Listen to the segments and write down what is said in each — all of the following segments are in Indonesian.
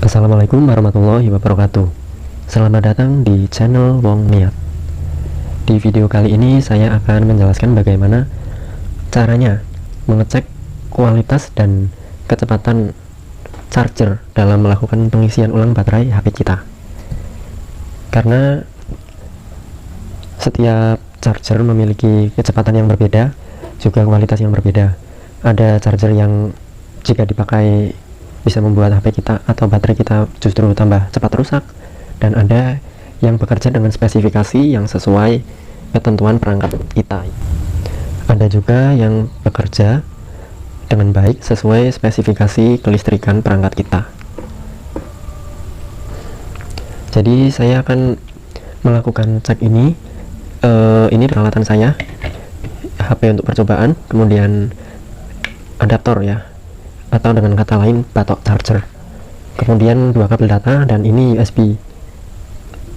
Assalamualaikum warahmatullahi wabarakatuh. Selamat datang di channel Wong Niat. Di video kali ini saya akan menjelaskan bagaimana caranya mengecek kualitas dan kecepatan charger dalam melakukan pengisian ulang baterai HP kita. Karena setiap charger memiliki kecepatan yang berbeda, juga kualitas yang berbeda. Ada charger yang jika dipakai bisa membuat HP kita atau baterai kita justru tambah cepat rusak, dan ada yang bekerja dengan spesifikasi yang sesuai ketentuan perangkat kita. Ada juga yang bekerja dengan baik sesuai spesifikasi kelistrikan perangkat kita. Jadi saya akan melakukan cek ini. Ini peralatan saya, HP untuk percobaan, kemudian adaptor ya, atau dengan kata lain batok charger, kemudian dua kabel data, dan ini USB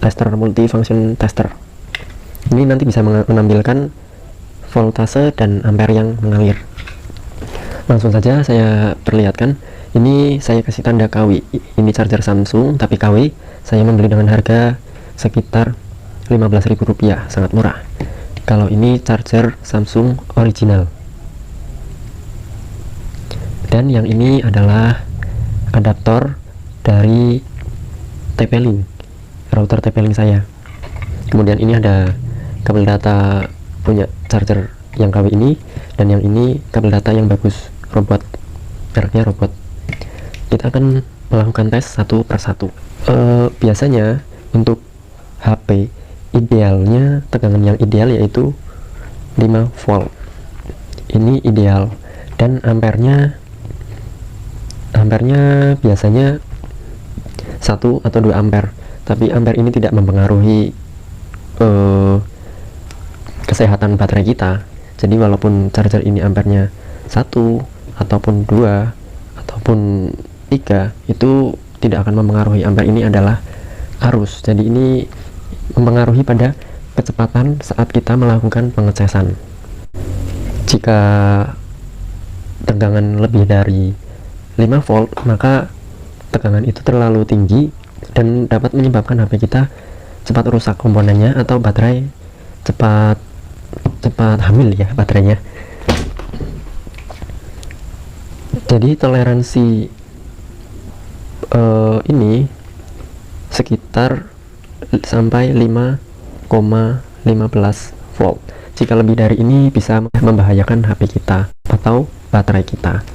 tester, multifunction tester. Ini nanti bisa menampilkan voltase dan ampere yang mengalir. Langsung saja saya perlihatkan. Ini saya kasih tanda KW. Ini charger Samsung tapi KW. Saya membeli dengan harga sekitar Rp15.000, sangat murah. Kalau ini charger Samsung original. Dan yang ini adalah adaptor dari TP-Link, router TP-Link saya. Kemudian ini ada kabel data punya charger yang KW ini, dan yang ini kabel data yang bagus, robot, mereknya robot. Kita akan melakukan tes satu persatu. Biasanya untuk HP idealnya tegangan yang ideal yaitu 5 volt. Ini ideal, dan ampernya biasanya 1 atau 2 ampere, tapi ampere ini tidak mempengaruhi kesehatan baterai kita. Jadi walaupun charger ini ampernya 1 ataupun 2 ataupun 3, itu tidak akan mempengaruhi. Ampere ini adalah arus, jadi ini mempengaruhi pada kecepatan saat kita melakukan pengecasan. Jika tegangan lebih dari 5 volt, maka tegangan itu terlalu tinggi dan dapat menyebabkan HP kita cepat rusak komponennya, atau baterai cepat hamil ya baterainya. Jadi toleransi ini sekitar sampai 5,15 volt. Jika lebih dari ini bisa membahayakan HP kita atau baterai kita.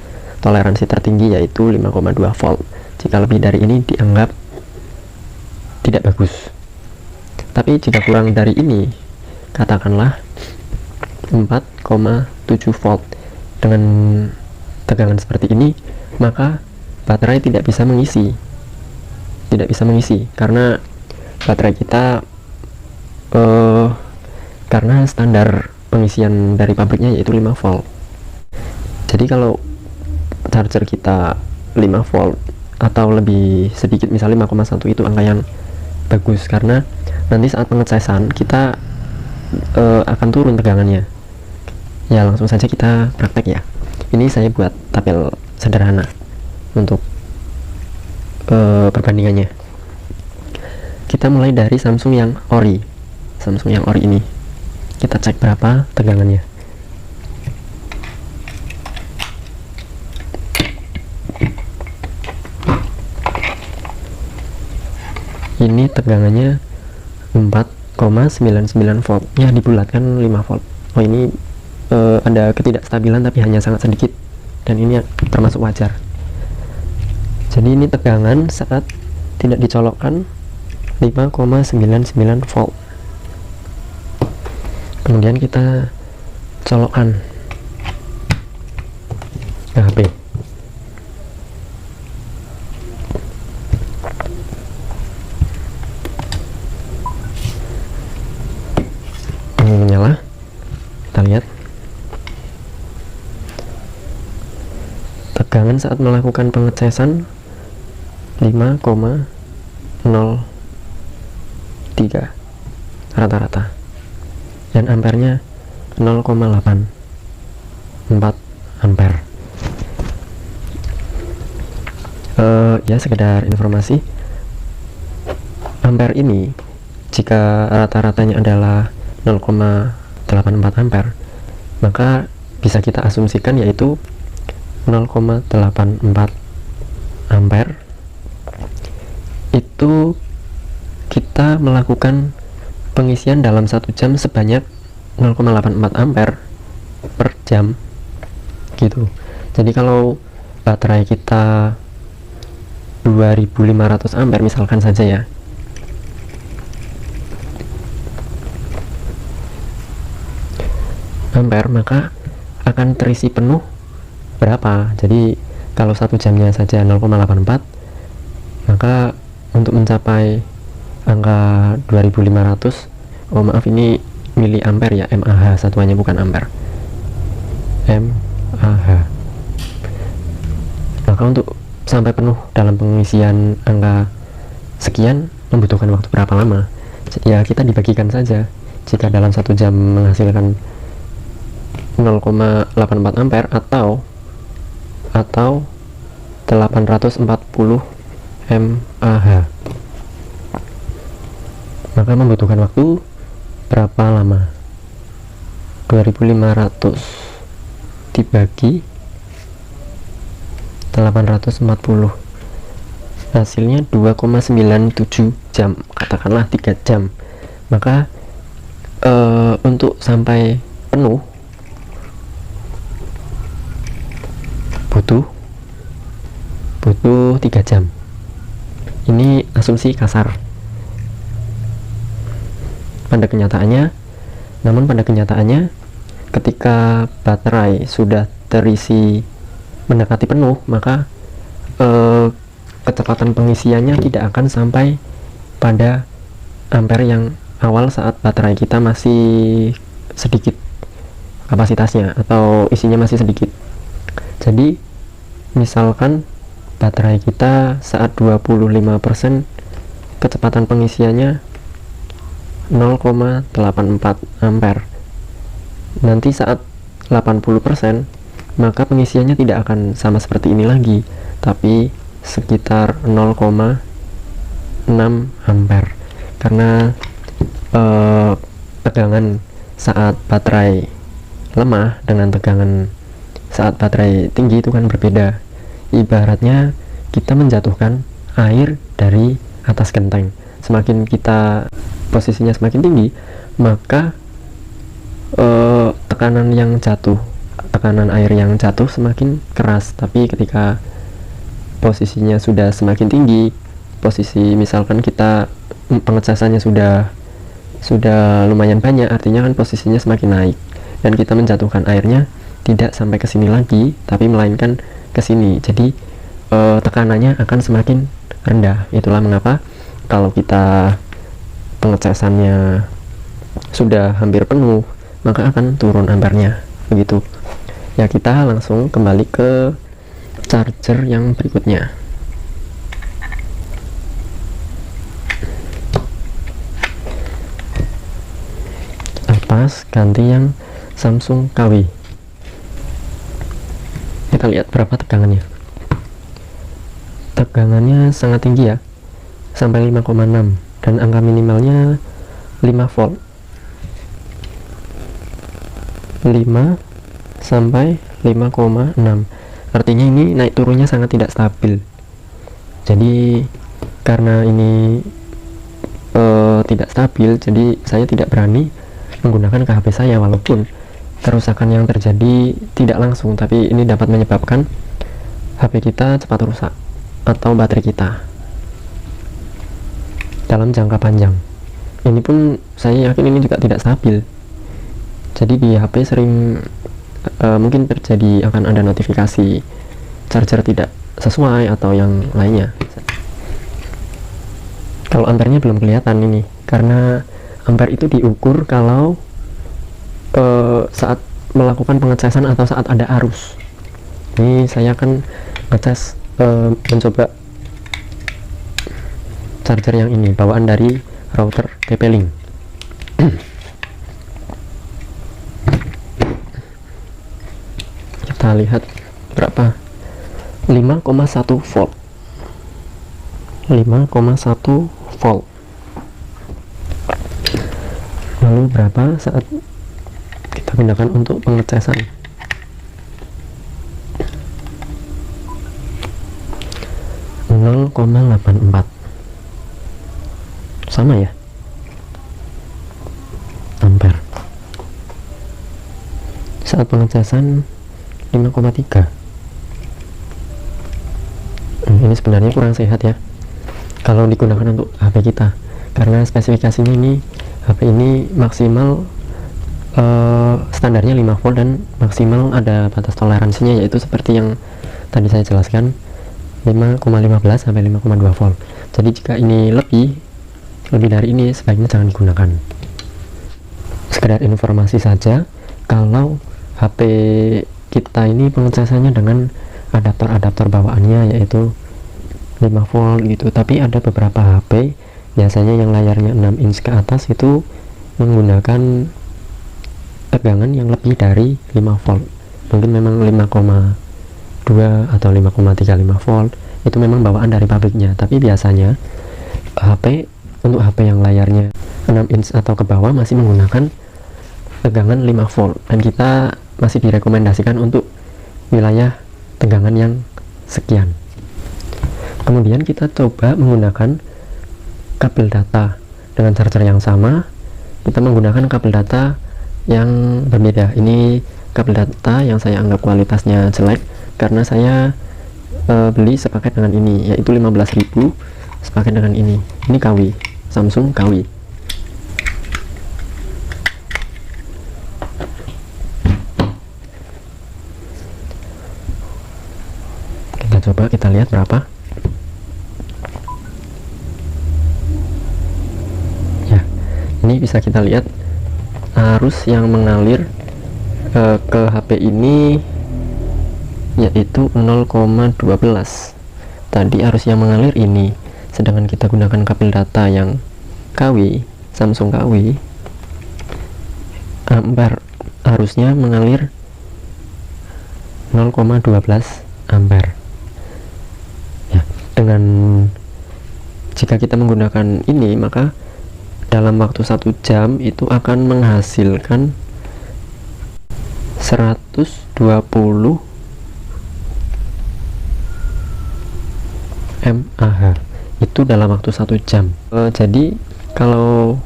Toleransi tertinggi yaitu 5,2 volt. Jika lebih dari ini dianggap tidak bagus. Tapi jika kurang dari ini, katakanlah 4,7 volt, dengan tegangan seperti ini, maka baterai tidak bisa mengisi karena baterai kita karena standar pengisian dari pabriknya yaitu 5 volt. Jadi kalau charger kita 5 volt atau lebih sedikit, misalnya 5,1, itu angka yang bagus, karena nanti saat pengecasan kita akan turun tegangannya. Ya, langsung saja kita praktek ya. Ini saya buat tabel sederhana untuk perbandingannya. Kita mulai dari Samsung yang ori ini. Kita cek berapa tegangannya. Ini tegangannya 4,99 volt, ya dibulatkan 5 volt. Oh, ini ada ketidakstabilan tapi hanya sangat sedikit, dan ini termasuk wajar. Jadi ini tegangan saat tidak dicolokkan 5,99 volt. Kemudian kita colokkan ke HP. Menyala, kita lihat tegangan saat melakukan pengecasan 5,03 rata-rata, dan ampernya 0,84 ampere. Ya sekedar informasi, ampere ini jika rata-ratanya adalah 0,84 ampere, maka bisa kita asumsikan yaitu 0,84 ampere itu kita melakukan pengisian dalam 1 jam sebanyak 0,84 ampere per jam gitu. Jadi kalau baterai kita 2500 ampere misalkan saja ya, ampere, maka akan terisi penuh berapa? Jadi kalau 1 jamnya saja 0,84, maka untuk mencapai angka 2500, oh maaf ini mili ampere ya, mAh satuannya bukan ampere, mAh. Maka untuk sampai penuh dalam pengisian angka sekian membutuhkan waktu berapa lama? Ya kita dibagikan saja. Jika dalam 1 jam menghasilkan 0,84 ampere atau 840 mAh, maka membutuhkan waktu berapa lama? 2500 dibagi 840, hasilnya 2,97 jam, katakanlah 3 jam. Maka untuk sampai penuh butuh 3 jam. Ini asumsi kasar. Namun pada kenyataannya ketika baterai sudah terisi mendekati penuh, maka kecepatan pengisiannya tidak akan sampai pada ampere yang awal saat baterai kita masih sedikit kapasitasnya atau isinya masih sedikit. Jadi misalkan baterai kita saat 25%, kecepatan pengisiannya 0,84 ampere. Nanti saat 80%, maka pengisiannya tidak akan sama seperti ini lagi, tapi sekitar 0,6 ampere. Karena tegangan saat baterai lemah dengan tegangan saat baterai tinggi itu kan berbeda. Ibaratnya kita menjatuhkan air dari atas genteng. Semakin kita posisinya semakin tinggi, maka tekanan air yang jatuh semakin keras. Tapi ketika posisinya sudah semakin tinggi, posisi misalkan kita pengecasannya sudah lumayan banyak, artinya kan posisinya semakin naik, dan kita menjatuhkan airnya tidak sampai ke sini lagi, tapi melainkan ke sini. Jadi tekanannya akan semakin rendah. Itulah mengapa kalau kita pengecasannya sudah hampir penuh, maka akan turun ampernya. Begitu. Ya, kita langsung kembali ke charger yang berikutnya. Lepas ganti yang Samsung KW. Kita lihat berapa tegangannya. Tegangannya sangat tinggi ya, sampai 5,6, dan angka minimalnya 5 volt. 5 sampai 5,6, artinya ini naik turunnya sangat tidak stabil. Jadi karena ini tidak stabil, jadi saya tidak berani menggunakan ke HP saya, walaupun kerusakan yang terjadi tidak langsung, tapi ini dapat menyebabkan HP kita cepat rusak atau baterai kita dalam jangka panjang. Ini pun saya yakin ini juga tidak stabil. Jadi di HP sering mungkin terjadi akan ada notifikasi charger tidak sesuai atau yang lainnya. Kalau ampernya belum kelihatan ini, karena ampere itu diukur kalau saat melakukan pengecasan atau saat ada arus. Ini saya akan ngecas, mencoba charger yang ini, bawaan dari router TP-Link. Kita lihat berapa, 5,1 volt. 5,1 volt. Lalu berapa saat kita gunakan untuk pengecasan? 0,84. Sama ya, ampere. Saat pengecasan 5,3. Ini sebenarnya kurang sehat ya kalau digunakan untuk HP kita, karena spesifikasinya ini HP ini maksimal standarnya 5 volt dan maksimal ada batas toleransinya, yaitu seperti yang tadi saya jelaskan, 5,15 sampai 5,2 volt. Jadi jika ini lebih dari ini, sebaiknya jangan digunakan. Sekedar informasi saja, kalau HP kita ini pengecasannya dengan adaptor bawaannya yaitu 5 volt gitu, tapi ada beberapa HP biasanya yang layarnya 6 inch ke atas itu menggunakan tegangan yang lebih dari 5 volt. Mungkin memang 5,2 atau 5,35 volt itu memang bawaan dari pabriknya, tapi biasanya untuk HP yang layarnya 6 inch atau ke bawah masih menggunakan tegangan 5 volt, dan kita masih direkomendasikan untuk wilayah tegangan yang sekian. Kemudian kita coba menggunakan kabel data dengan charger yang sama. Kita menggunakan kabel data yang berbeda. Ini kabel data yang saya anggap kualitasnya jelek karena saya beli sepaket dengan ini, yaitu 15.000 sepaket dengan ini. Ini KW, Samsung KW. Coba kita lihat berapa ya. Ini bisa kita lihat arus yang mengalir ke HP ini yaitu 0,12. Tadi arus yang mengalir ini, sedangkan kita gunakan kabel data yang KW, Samsung KW, ampere, arusnya mengalir 0,12 ampere. Dengan jika kita menggunakan ini, maka dalam waktu 1 jam itu akan menghasilkan 120 mAh. Itu dalam waktu 1 jam. Jadi kalau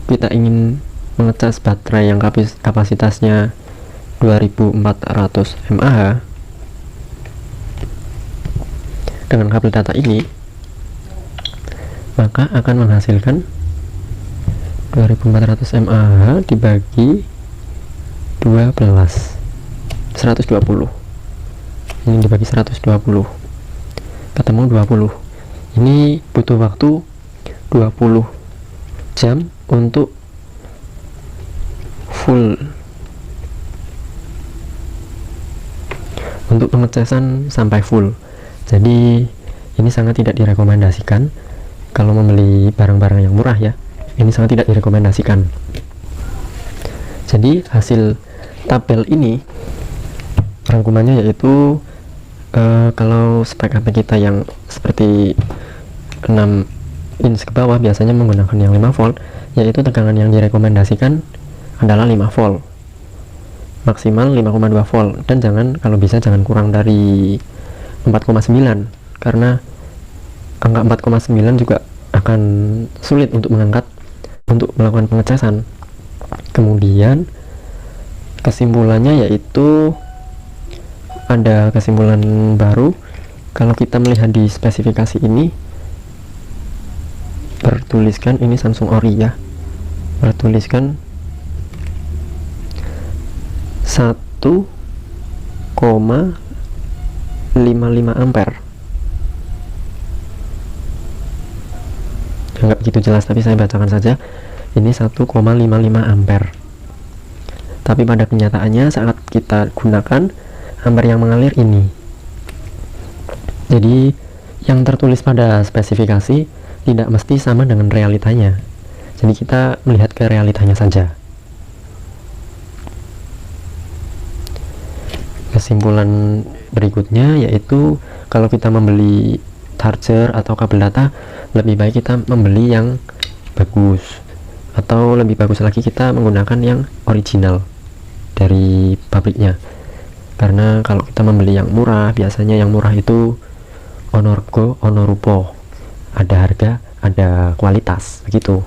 kita ingin mengecas baterai yang kapasitasnya 2400 mAh dengan kabel data ini, maka akan menghasilkan 2400 mAh dibagi 12, 120. Ini dibagi 120 ketemu 20. Ini butuh waktu 20 jam untuk full, untuk pengecasan sampai full. Jadi ini sangat tidak direkomendasikan kalau membeli barang-barang yang murah ya. Ini sangat tidak direkomendasikan. Jadi hasil tabel ini rangkumannya yaitu kalau spek HP kita yang seperti 6 inch ke bawah biasanya menggunakan yang 5 volt, yaitu tegangan yang direkomendasikan adalah 5 volt, maksimal 5,2 volt, dan kalau bisa jangan kurang dari 4,9, karena angka 4,9 juga akan sulit untuk melakukan pengecasan. Kemudian kesimpulannya yaitu ada kesimpulan baru. Kalau kita melihat di spesifikasi ini bertuliskan, ini Samsung Ori ya, bertuliskan 1,55 ampere. Enggak begitu jelas, tapi saya bacakan saja. Ini 1,55 ampere. Tapi pada kenyataannya saat kita gunakan, ampere yang mengalir ini. Jadi yang tertulis pada spesifikasi tidak mesti sama dengan realitanya. Jadi kita melihat ke realitanya saja. Kesimpulan berikutnya yaitu kalau kita membeli charger atau kabel data, lebih baik kita membeli yang bagus, atau lebih bagus lagi kita menggunakan yang original dari pabriknya. Karena kalau kita membeli yang murah, biasanya yang murah itu onorgo onorupo, ada harga ada kualitas begitu.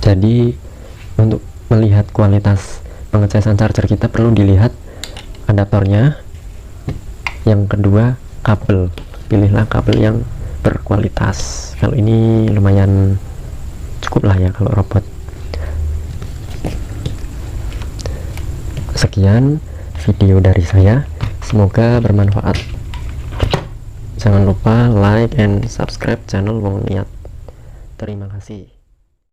Jadi untuk melihat kualitas pengecasan charger kita perlu dilihat adaptornya, yang kedua kabel, pilihlah kabel yang berkualitas. Kalau ini lumayan cukup lah ya kalau robot. Sekian video dari saya, semoga bermanfaat. Jangan lupa like and subscribe channel Wong Niat. Terima kasih.